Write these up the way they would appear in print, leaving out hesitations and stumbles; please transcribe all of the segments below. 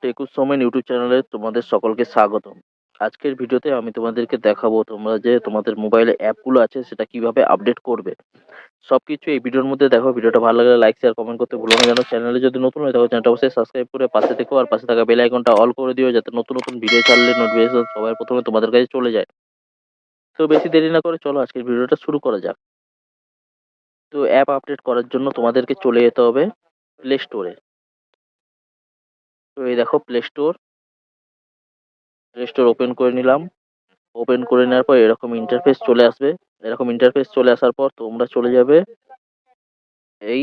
টেকুর সময় ইউটিউব চ্যানেলে তোমাদের সকলকে স্বাগতম। আজকের ভিডিওতে আমি তোমাদেরকে দেখাবো তোমরা যে তোমাদের মোবাইলে অ্যাপগুলো আছে সেটা কিভাবে আপডেট করবে। সবকিছু এই ভিডিওর মধ্যে দেখো। ভিডিওটা ভালো লাগলে লাইক শেয়ার কমেন্ট করতে ভুলো না যেন। চ্যানেলে যদি নতুন হয়ে থাকো চ্যানেলটা অবশ্যই সাবস্ক্রাইব করে পাশে থেকো আর পাশে থাকা বেল আইকনটা অল করে দিও যাতে নতুন নতুন ভিডিও ছাড়লে নোটিফিকেশন সবার প্রথমে তোমাদের কাছে চলে যায়। তো বেশি দেরি না করে চলো আজকের ভিডিওটা শুরু করা যাক। তো অ্যাপ আপডেট করার জন্য তোমাদেরকে চলে যেতে হবে প্লে স্টোরে। তো এই দেখো প্লে স্টোর ওপেন করে নিলাম। ওপেন করে নেওয়ার পর এরকম ইন্টারফেস চলে আসবে। এরকম ইন্টারফেস চলে আসার পর তোমরা চলে যাবে এই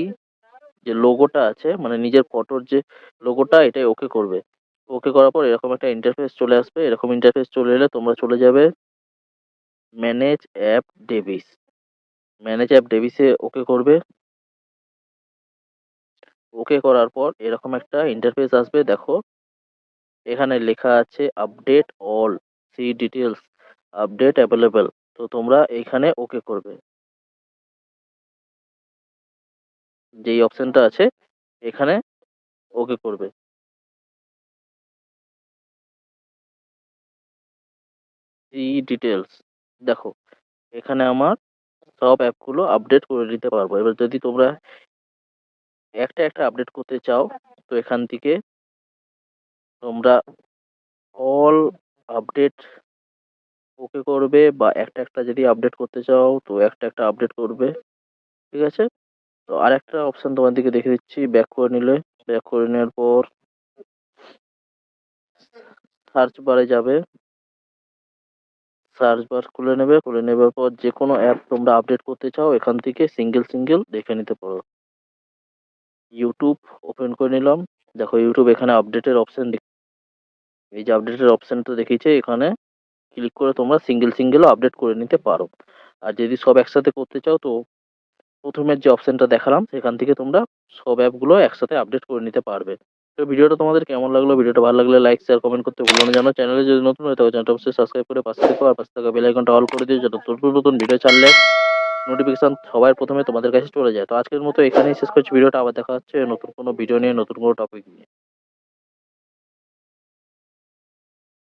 যে লোগোটা আছে মানে নিজের ফটোর যে লোগোটা এটাই ওকে করবে। ওকে করার পর এরকম একটা ইন্টারফেস চলে আসবে। এরকম ইন্টারফেস চলে এলে তোমরা চলে যাবে ম্যানেজ অ্যাপ ডেভিস। ম্যানেজ অ্যাপ ডেভিসে ওকে করবে। ওকে করার পর এরকম একটা ইন্টারফেস আসবে দেখো। এখানে লেখা আছে update all, see details, update available. তো তোমরা এইখানে ওকে করবে। যেই অপশনটা আছে এখানে ওকে করবে। এই ডিটেলস দেখো, এখানে আমার সব অ্যাপগুলো আপডেট করে নিতে পারবো। এবার যদি তোমরা একটা একটা আপডেট করতে চাও তো এখান থেকে তোমরা অল আপডেট ওকে করবে, বা একটা একটা যদি আপডেট করতে চাও তো একটা একটা আপডেট করবে। ঠিক আছে। তো আর একটা অপশন তোমাদেরকে দেখে দিচ্ছি। ব্যাক করে নিলে, ব্যাক করে নেওয়ার পর সার্চ বারে যাবে। সার্চ বার খুলে নেবে। খুলে নেবার পর যে কোনো অ্যাপ তোমরা আপডেট করতে চাও এখান থেকে সিঙ্গেল সিঙ্গেল দেখে নিতে পারো। ইউটিউব ওপেন করে নিলাম। দেখো ইউটিউব এখানে আপডেটের অপশন, এই যে আপডেটের অপশনটা দেখিয়েছে এখানে ক্লিক করে তোমরা সিঙ্গেল সিঙ্গেলও আপডেট করে নিতে পারো। আর যদি সব একসাথে করতে চাও তো প্রথমের যে অপশনটা দেখালাম সেখান থেকে তোমরা সব অ্যাপগুলো একসাথে আপডেট করে নিতে পারবে। তো ভিডিওটা তোমাদের কেমন লাগলো? ভিডিওটা ভালো লাগলে লাইক শেয়ার কমেন্ট করতে ভুলো না জানো। চ্যানেলে যদি নতুন হয়ে থাকো চ্যানেলটা অবশ্যই সাবস্ক্রাইব করে পাশে থেকো আর পাশে থাকা বেল আইকনটা অল করে দিও যাতে নতুন নতুন ভিডিও ছাড়লে নোটিফিকেশন সবার প্রথমে তোমাদের কাছে চলে যায়। তো আজকের মতো এখানেই শেষ করছি ভিডিওটা। আবার দেখা হচ্ছে নতুন কোনো ভিডিও নিয়ে, নতুন কোনো টপিক নিয়ে।